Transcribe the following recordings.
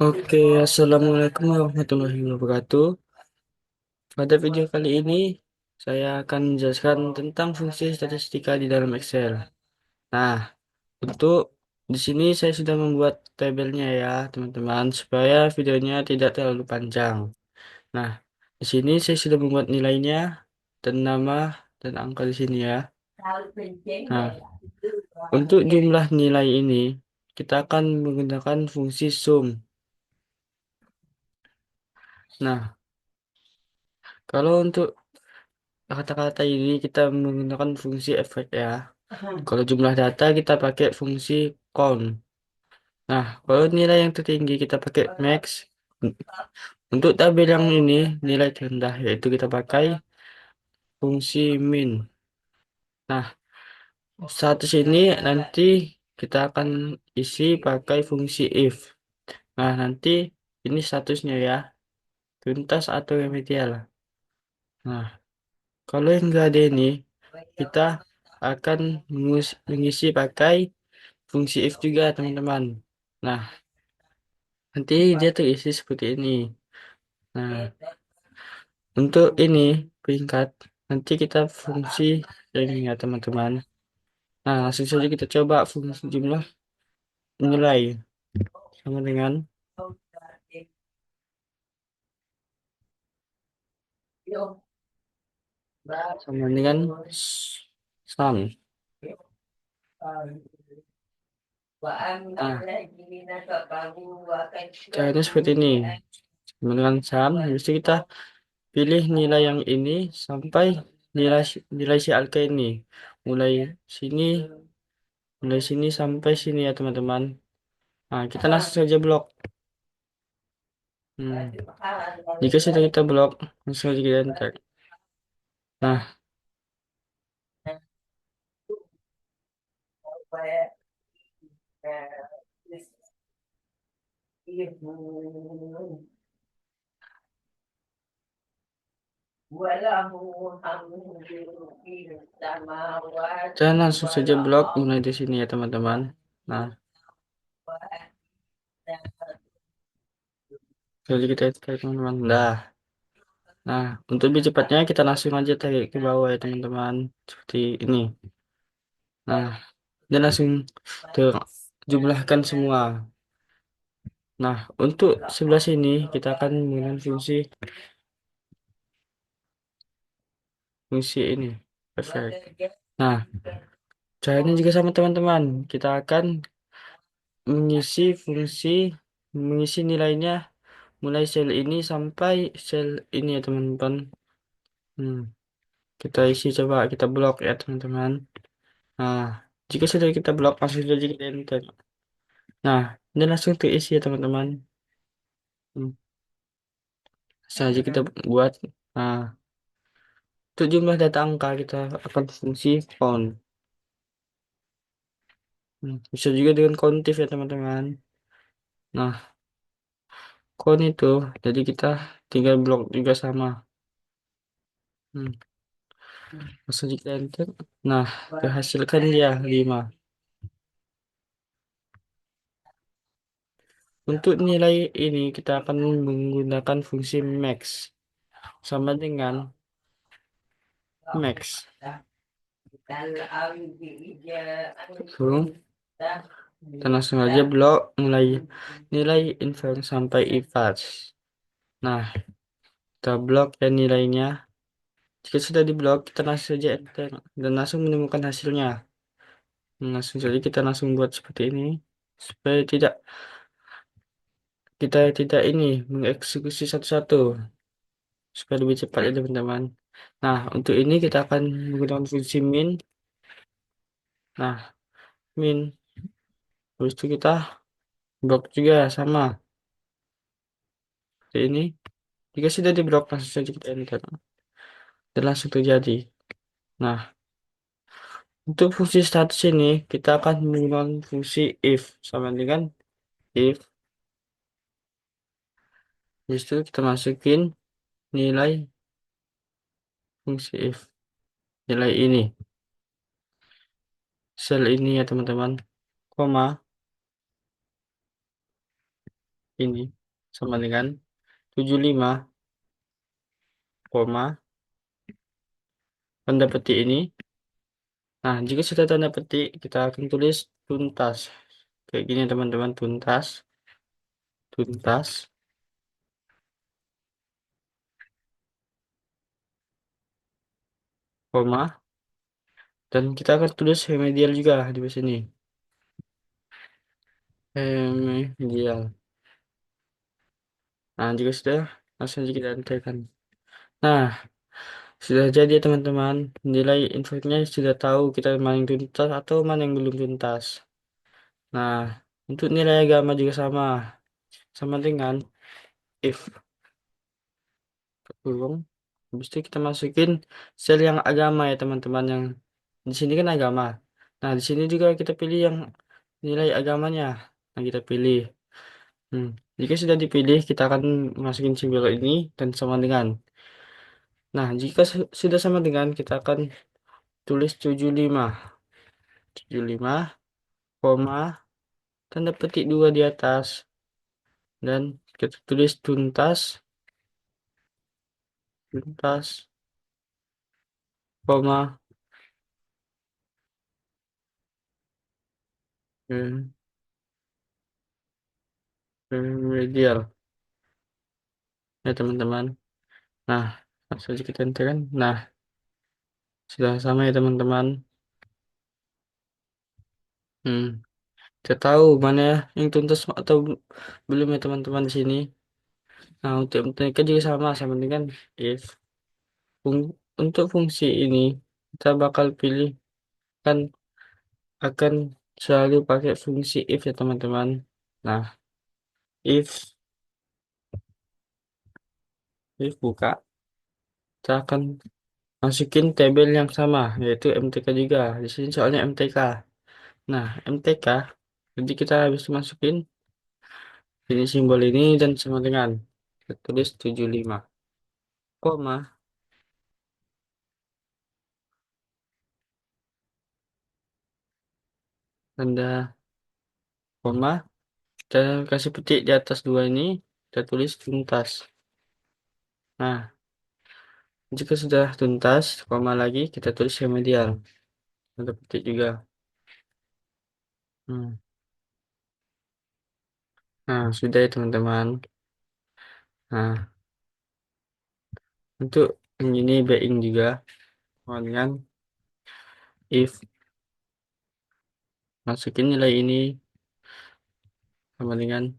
Oke, Assalamualaikum warahmatullahi wabarakatuh. Pada video kali ini, saya akan menjelaskan tentang fungsi statistika di dalam Excel. Nah, untuk di sini saya sudah membuat tabelnya ya, teman-teman, supaya videonya tidak terlalu panjang. Nah, di sini saya sudah membuat nilainya dan nama dan angka di sini ya. Nah, untuk jumlah nilai ini, kita akan menggunakan fungsi sum. Nah, kalau untuk kata-kata ini kita menggunakan fungsi efek ya. Kalau jumlah data kita pakai fungsi count. Nah, kalau nilai yang tertinggi kita pakai max. Untuk tabel yang ini nilai terendah yaitu kita pakai fungsi min. Nah, status ini nanti kita akan isi pakai fungsi if. Nah, nanti ini statusnya ya, tuntas atau remedial. Nah, kalau yang enggak ada ini kita akan mengisi pakai fungsi if juga teman-teman. Nah, nanti dia terisi seperti ini. Nah, untuk ini peringkat nanti kita fungsi ini ya teman-teman. Nah, langsung saja kita coba fungsi jumlah nilai sama dengan sama dengan sum. Nah, caranya seperti ini. Sama dengan sum, habis itu kita pilih nilai yang ini sampai nilai nilai si angka ini. Mulai sini, mulai sini sampai sini ya teman-teman. Nah, kita langsung saja blok. Hmm. Jika sudah kita blok, langsung saja kita enter. Nah, dan langsung saja blok mulai di sini ya teman-teman. Nah, jadi kita enter teman-teman. Nah, untuk lebih cepatnya kita langsung aja tarik ke bawah ya teman-teman. Seperti ini. Nah, dan langsung jumlahkan semua. Nah, untuk sebelah sini kita akan menggunakan fungsi ini. Perfect. Nah, caranya juga sama teman-teman. Kita akan mengisi fungsi mengisi nilainya mulai sel ini sampai sel ini ya teman-teman. Hmm, kita isi coba kita blok ya teman-teman. Nah, jika sudah kita blok langsung saja kita enter. Nah, ini langsung terisi ya teman-teman. Hmm, saja kita buat. Nah, untuk jumlah data angka kita akan fungsi count. Bisa juga dengan countif ya teman-teman. Nah, count itu jadi kita tinggal blok juga sama. Hmm, langsung kita enter. Nah, terhasilkan dia 5. Untuk nilai ini kita akan menggunakan fungsi max sama dengan max. Tuh, kita langsung aja blok mulai nilai infer sampai ifas. Nah, kita blok ya nilainya. Jika sudah diblok, kita langsung saja enter dan langsung menemukan hasilnya. Langsung saja kita langsung buat seperti ini supaya kita tidak ini mengeksekusi satu-satu supaya lebih cepat ya teman-teman. Nah, untuk ini kita akan menggunakan fungsi min. Nah, min. Habis itu kita blok juga sama seperti ini. Jika sudah diblok langsung saja kita enter dan langsung terjadi. Nah, untuk fungsi status ini kita akan menggunakan fungsi if sama dengan if. Habis itu kita masukin nilai fungsi if. Nilai ini, sel ini ya teman-teman, koma. ini sama dengan 75 koma tanda petik ini. Nah, jika sudah tanda petik, kita akan tulis tuntas. Kayak gini teman-teman, tuntas, tuntas, koma. Dan kita akan tulis remedial juga di sini. Remedial. Nah, jika sudah, langsung saja kita enterkan. Nah, sudah jadi ya teman-teman. Nilai infonya sudah tahu kita mana yang tuntas atau mana yang belum tuntas. Nah, untuk nilai agama juga sama. Sama dengan if kurung. Habis itu kita masukin sel yang agama ya teman-teman. Yang di sini kan agama. Nah, di sini juga kita pilih yang nilai agamanya. Nah, kita pilih. Hmm. Jika sudah dipilih, kita akan masukin simbol ini dan sama dengan. Nah, jika sudah sama dengan, kita akan tulis 75, 75, koma, tanda petik 2 di atas. Dan kita tulis tuntas, tuntas, koma, hmm, remedial. Ya, teman-teman. Nah, langsung saja kita enter kan. Nah, sudah sama ya, teman-teman. Hmm. Kita tahu mana yang tuntas atau belum ya, teman-teman di sini. Nah, untuk mereka juga sama, sama dengan if. Untuk fungsi ini, kita bakal pilih kan akan selalu pakai fungsi if ya teman-teman. Nah, if buka, kita akan masukin tabel yang sama, yaitu MTK juga. Di sini soalnya MTK. Nah, MTK, jadi kita habis masukin ini simbol ini dan sama dengan kita tulis 75, koma, tanda koma, kita kasih petik di atas dua ini, kita tulis tuntas. Nah, jika sudah tuntas, koma lagi, kita tulis remedial. Tanda petik juga. Hmm. Nah, sudah ya teman-teman. Nah, untuk yang ini being juga. Kemudian if masukin nilai ini sama dengan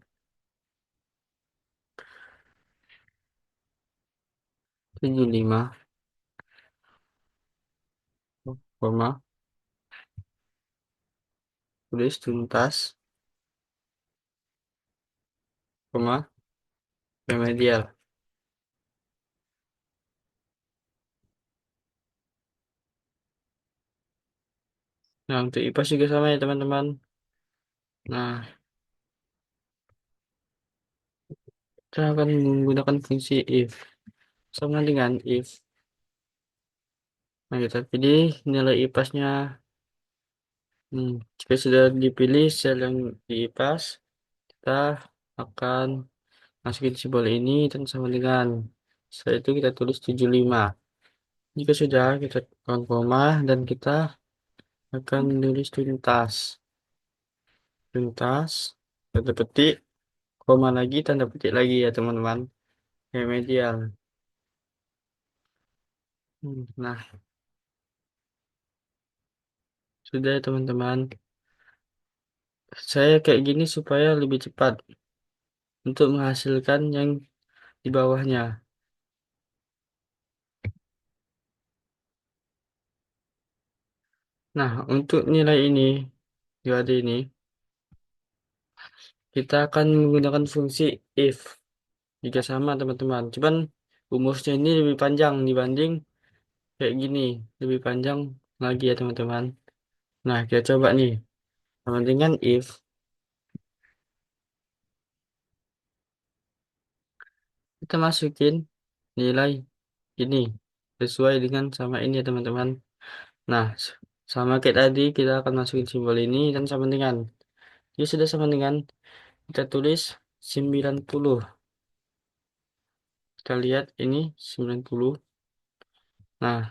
75, koma, tulis tuntas, koma, remedial. Nah, untuk IPAS juga sama ya teman-teman. Nah, kita akan menggunakan fungsi if. Sama dengan if. Nah, kita pilih nilai IPAS-nya. Jika sudah dipilih sel yang di IPAS, kita akan masukin simbol ini dan sama dengan. Setelah itu kita tulis 75. Jika sudah, kita tekan koma dan kita akan menulis tuntas. Tuntas, tanda petik, koma lagi, tanda petik lagi ya teman-teman. Remedial. Nah, sudah ya teman-teman. Saya kayak gini supaya lebih cepat untuk menghasilkan yang di bawahnya. Nah, untuk nilai ini, UAD ini, kita akan menggunakan fungsi if. Jika sama teman-teman. Cuman rumusnya ini lebih panjang dibanding kayak gini. Lebih panjang lagi ya teman-teman. Nah, kita coba nih. Sama dengan if, kita masukin nilai ini. Sesuai dengan sama ini ya teman-teman. Nah, sama kayak tadi, kita akan masukin simbol ini dan sama dengan. Jadi sudah sama dengan, kita tulis 90. Kita lihat ini 90. Nah,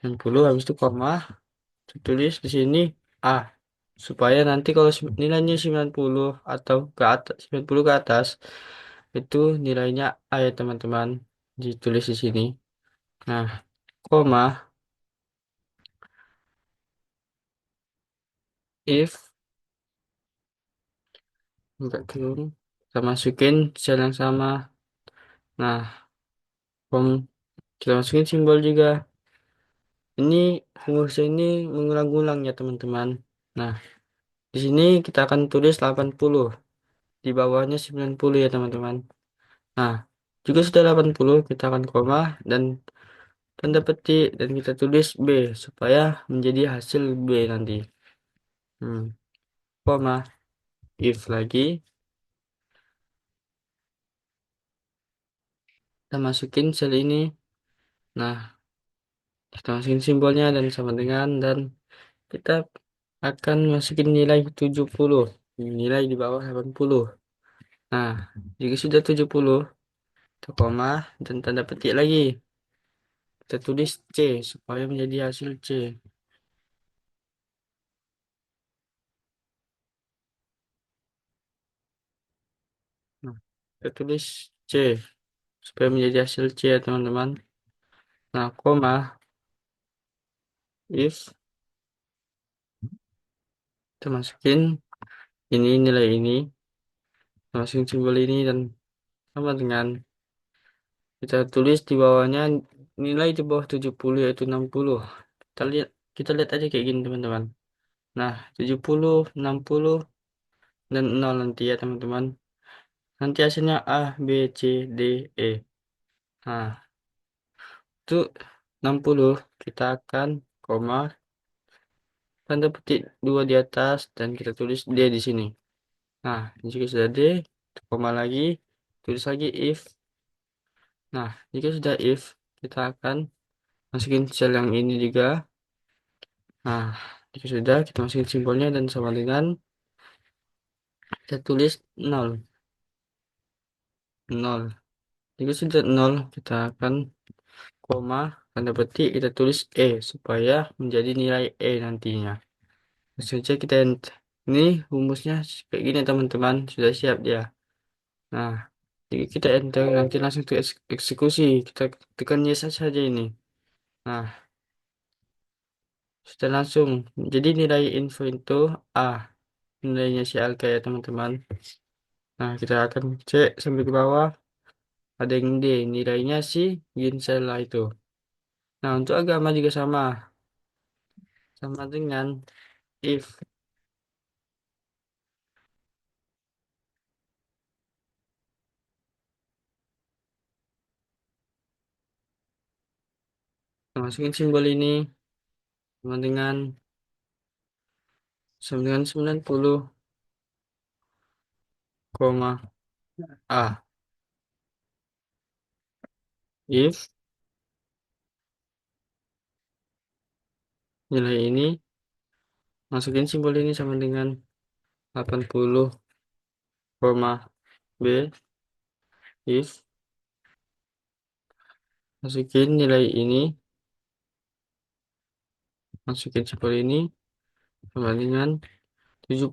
90 habis itu koma, tulis di sini A. Supaya nanti kalau nilainya 90 atau ke atas, 90 ke atas, itu nilainya A ya teman-teman. Ditulis di sini. Nah, koma, if, enggak belum, kita masukin sel yang sama. Nah, kita masukin simbol juga. Ini fungsi ini mengulang-ulang ya teman-teman. Nah, di sini kita akan tulis 80. Di bawahnya 90 ya teman-teman. Nah, juga sudah 80 kita akan koma dan tanda petik dan kita tulis B supaya menjadi hasil B nanti. Hmm, koma, if lagi, kita masukin sel ini. Nah, kita masukin simbolnya dan sama dengan dan kita akan masukin nilai 70. Nilai di bawah 80. Nah, jika sudah 70, kita koma dan tanda petik lagi. Kita tulis C supaya menjadi hasil C. Nah, kita tulis C supaya menjadi hasil C ya teman-teman. Nah, koma, if, kita masukin ini nilai ini, kita masukin simbol ini dan sama dengan kita tulis di bawahnya nilai di bawah 70 yaitu 60. Kita lihat aja kayak gini teman-teman. Nah, 70, 60 dan 0 nanti ya teman-teman. Nanti hasilnya A, B, C, D, E. Nah, itu 60 kita akan koma tanda petik dua di atas dan kita tulis D di sini. Nah, jika sudah D, koma lagi, tulis lagi if. Nah, jika sudah if, kita akan masukin sel yang ini juga. Nah, jika sudah, kita masukin simbolnya dan sama dengan kita tulis 0. 0. Jika sudah 0, kita akan koma, tanda petik, kita tulis E supaya menjadi nilai E nantinya. Saja kita ini rumusnya kayak gini teman-teman, sudah siap dia. Nah, jika kita enter nanti langsung ke eksekusi, kita tekan yes saja ini. Nah, sudah langsung. Jadi nilai info itu A, nilainya si Alka ya teman-teman. Nah, kita akan cek sampai ke bawah. Ada yang D, nilainya si Ginsela itu. Nah, untuk agama juga sama. Sama dengan if. Kita masukin simbol ini sama dengan 90, koma A. If nilai ini, masukin simbol ini sama dengan 80, koma B. If masukin nilai ini, masukin simbol ini sama dengan 70,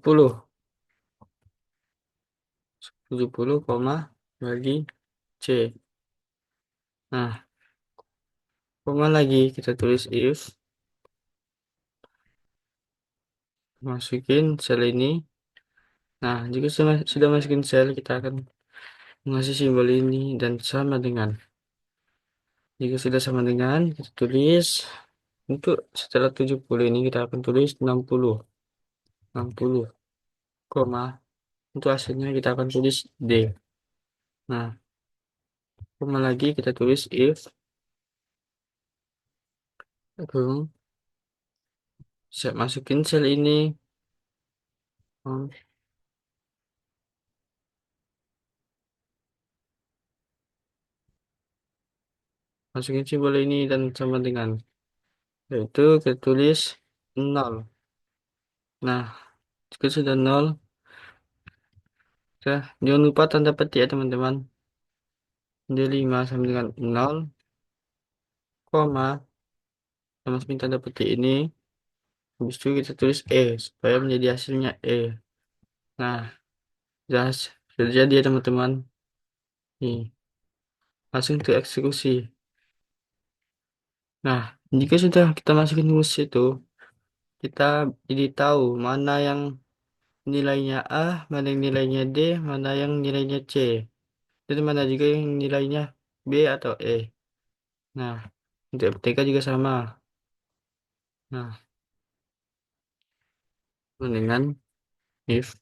70, koma bagi C. Nah, koma lagi kita tulis if, masukin sel ini. Nah, jika sudah masukin sel, kita akan mengasih simbol ini dan sama dengan. Jika sudah sama dengan, kita tulis untuk setelah 70 ini kita akan tulis 60, 60, koma. Untuk hasilnya kita akan tulis D. Nah, koma lagi kita tulis if, Agung, saya masukin sel ini, hmm, masukin simbol ini dan sama dengan, yaitu kita tulis 0. Nah, jika sudah 0, Nah, jangan lupa tanda petik ya teman-teman. Dia 5 sama dengan nol, koma, sama masukin tanda petik ini. Habis itu kita tulis E, supaya menjadi hasilnya E. Nah, jelas. Sudah jadi ya teman-teman. Nih, langsung ke eksekusi. Nah, jika sudah kita masukin rumus itu, kita jadi tahu mana yang nilainya A, mana yang nilainya D, mana yang nilainya C. Dan mana juga yang nilainya B atau E. Nah, untuk FTK juga sama. Nah, dengan if.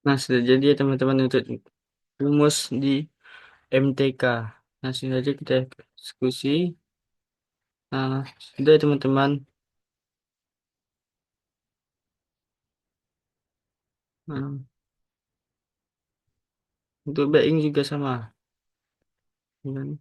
Nah, sudah jadi ya teman-teman untuk rumus di MTK. Nah, langsung saja kita eksekusi. Nah, sudah ya teman-teman. Nah, untuk BING juga sama. Dengan-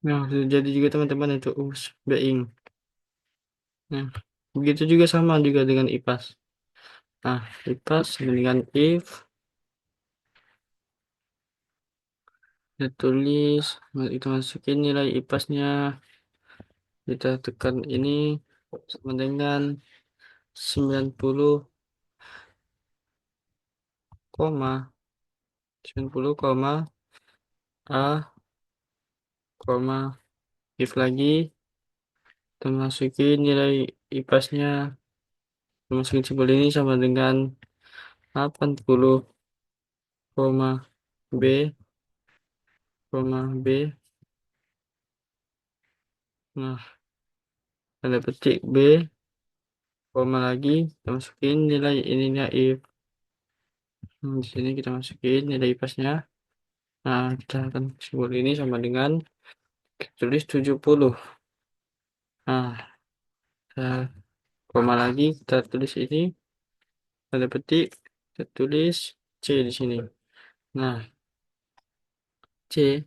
Nah, sudah jadi juga teman-teman untuk rumus BING. Nah, Begitu juga sama juga dengan IPAS. Nah, IPAS sama dengan if, kita tulis, kita masukin nilai IPAS-nya, kita tekan ini sama dengan 90 koma 90 koma A koma if lagi, kita masukin nilai IPAS-nya, kita masukin simbol ini sama dengan 80 koma B koma B. Nah, tanda petik B, koma lagi, kita masukin nilai ininya if. Di sini kita masukin nilai IPAS-nya. Nah, kita akan simbol ini sama dengan kita tulis 70. Nah, kita koma lagi, kita tulis ini, tanda petik, kita tulis C di sini. Nah, C,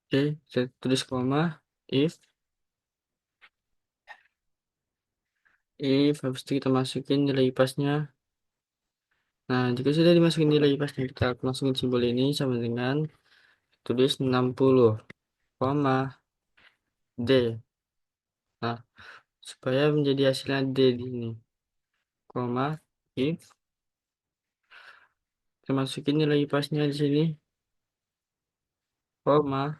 C, kita tulis koma, if, habis itu kita masukin nilai IPAS-nya. Nah, jika sudah dimasukin nilai IPAS-nya, kita akan masukin simbol ini sama dengan tulis 60, koma, D. Nah, supaya menjadi hasilnya D di sini, koma, if, kita masukin nilai IPAS-nya di sini, koma,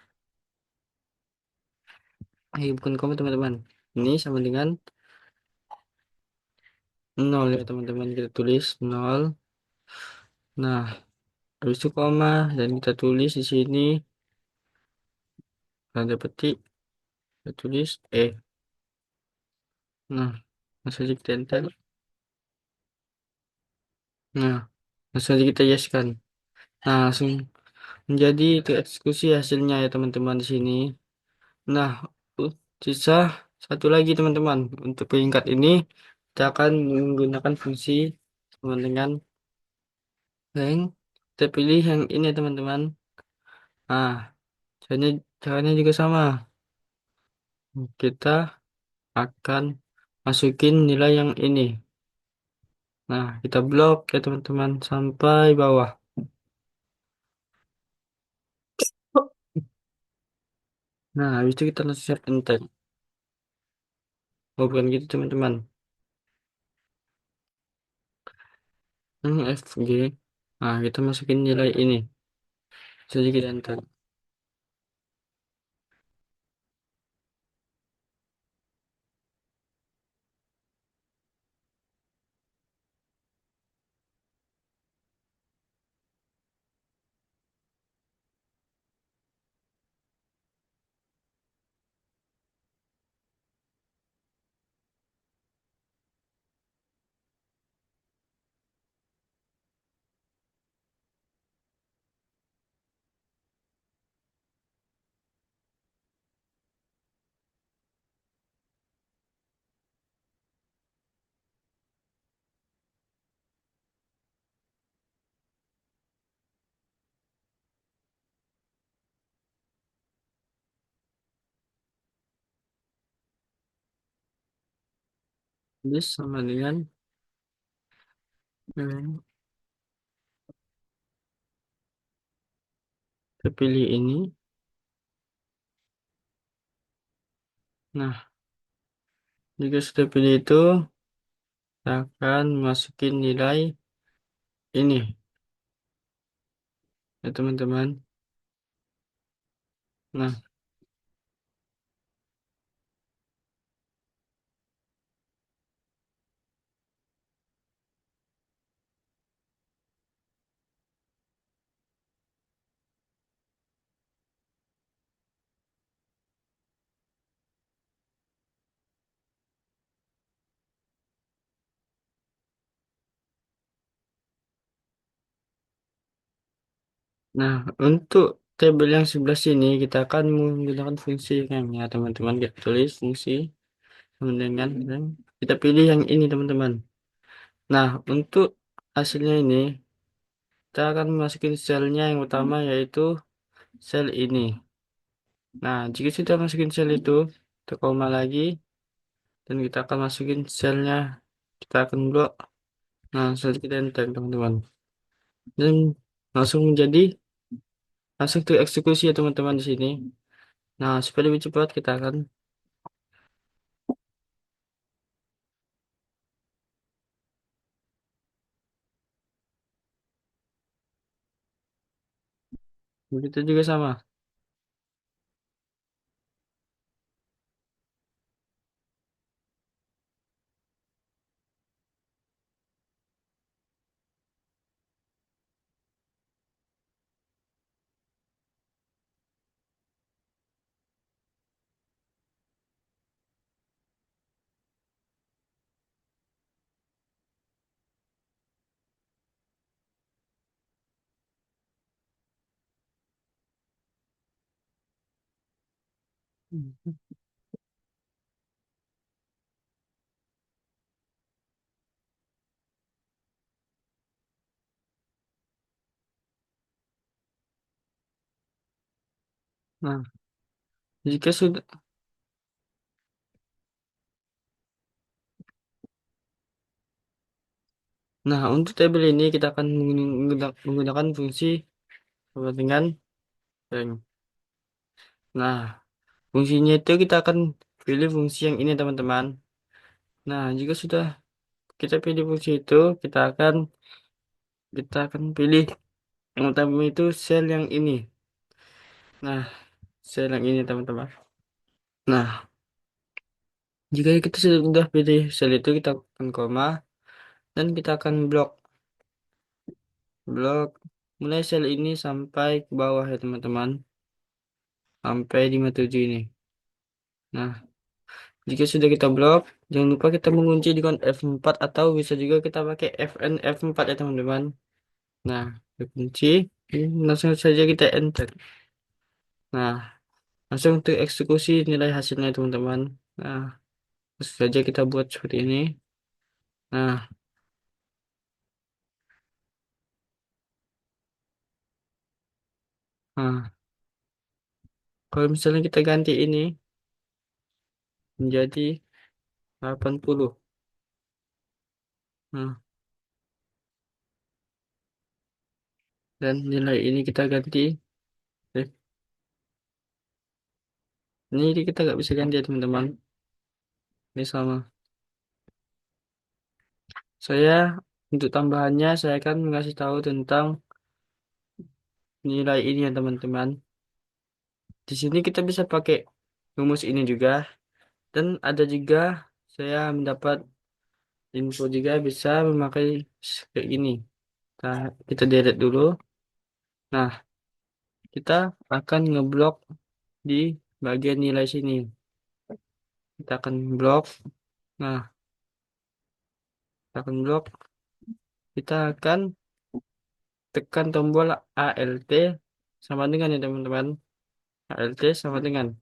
bukan koma teman-teman. Ini sama dengan 0 ya teman-teman, kita tulis 0. Nah, habis itu koma dan kita tulis di sini tanda petik, kita tulis Nah, langsung saja kita enter. Nah, langsung saja kita yeskan. Nah, langsung menjadi tereksekusi hasilnya ya teman-teman di sini. Nah, uh, sisa satu lagi teman-teman. Untuk peringkat ini kita akan menggunakan fungsi sama dengan rank. Kita pilih yang ini ya teman-teman. Nah, caranya juga sama. Kita akan masukin nilai yang ini. Nah, kita blok ya teman-teman sampai bawah. Nah, habis itu kita langsung siap enter. Oh, bukan gitu teman-teman. FG. Nah, kita masukin nilai ini. Sedikit enter. This sama dengan kita pilih ini. Nah, jika sudah pilih itu, kita akan masukin nilai ini ya teman-teman. Nah, nah, untuk tabel yang sebelah sini kita akan menggunakan fungsi rank ya teman-teman. Kita tulis fungsi sama dengan rank. Kita pilih yang ini teman-teman. Nah, untuk hasilnya ini kita akan masukin selnya yang utama yaitu sel ini. Nah, jika sudah masukin sel itu, Kita koma lagi dan kita akan masukin selnya. Kita akan blok. Nah, selanjutnya kita enter teman-teman. Dan langsung menjadi langsung eksekusi ya teman-teman di sini. Nah, supaya lebih cepat kita akan begitu juga sama. Nah, jika sudah Nah, untuk tabel ini kita akan menggunakan fungsi perbandingan rank. Nah, fungsinya itu kita akan pilih fungsi yang ini teman-teman. Nah, jika sudah kita pilih fungsi itu, kita akan pilih yang utama itu sel yang ini. Nah, sel yang ini teman-teman. Nah, jika kita sudah pilih sel itu, kita akan koma dan kita akan blok mulai sel ini sampai ke bawah ya teman-teman, sampai 57 ini. Nah, jika sudah kita blok, jangan lupa kita mengunci dengan F4 atau bisa juga kita pakai Fn F4 ya teman-teman. Nah, dikunci, langsung saja kita enter. Nah, langsung untuk eksekusi nilai hasilnya teman-teman. Nah, langsung saja kita buat seperti ini. Nah, nah, kalau misalnya kita ganti ini menjadi 80. Nah, dan nilai ini kita ganti. Eh, ini kita nggak bisa ganti ya teman-teman. Ini sama. Saya untuk tambahannya saya akan mengasih tahu tentang nilai ini ya teman-teman. Di sini kita bisa pakai rumus ini juga dan ada juga saya mendapat info juga bisa memakai kayak gini. Nah, kita delete dulu. Nah, kita akan ngeblok di bagian nilai sini. Kita akan blok. Nah, kita akan blok. Kita akan tekan tombol ALT sama dengan ya teman-teman. ALT sama dengan.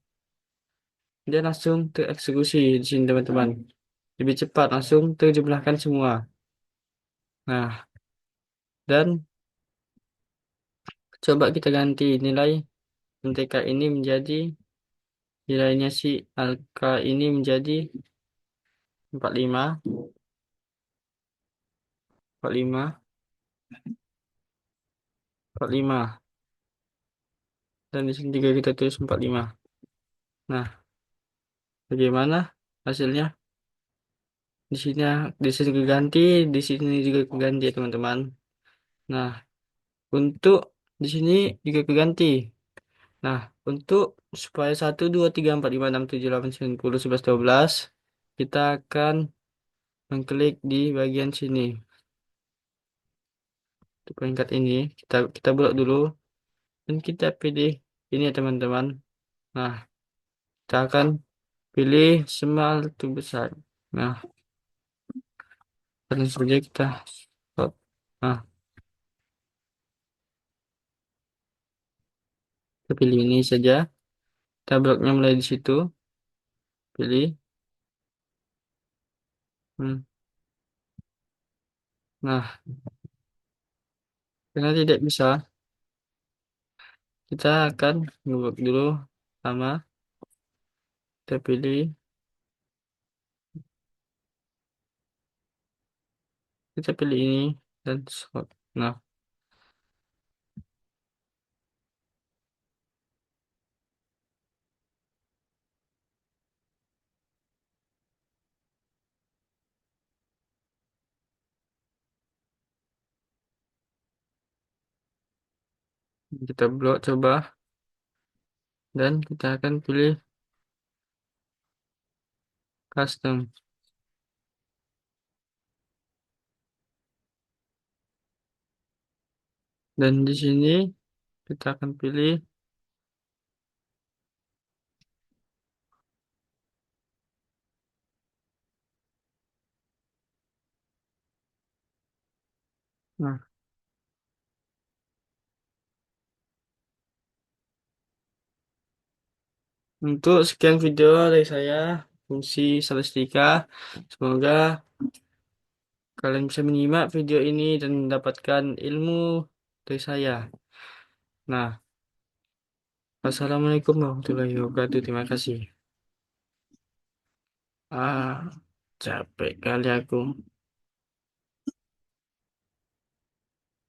Dia langsung tereksekusi di sini teman-teman. Lebih cepat langsung terjemlahkan semua. Nah, dan coba kita ganti nilai MTK ini menjadi nilainya si Alka ini menjadi 45, 45, 45. Dan di sini juga kita tulis 45. Nah, bagaimana hasilnya? Di sini keganti, di sini juga keganti ya teman-teman. Nah, untuk di sini juga keganti. Nah, untuk supaya 1, 2, 3, 4, 5, 6, 7, 8, 9, 10, 11, 12, kita akan mengklik di bagian sini. Untuk peringkat ini, kita blok dulu dan kita pilih ini ya teman-teman. Nah, kita akan pilih small to besar. Nah, langsung saja kita stop. Nah, kita pilih ini saja. Kita bloknya mulai di situ. Pilih. Hmm. Nah, karena tidak bisa, kita akan ngeblok dulu sama. Kita pilih, kita pilih ini dan short. Nah, kita blok coba dan kita akan pilih custom. Dan di sini kita akan pilih, nah, untuk sekian video dari saya, fungsi statistika. Semoga kalian bisa menyimak video ini dan mendapatkan ilmu dari saya. Nah, Assalamualaikum warahmatullahi wabarakatuh. Terima kasih. Ah, capek kali aku.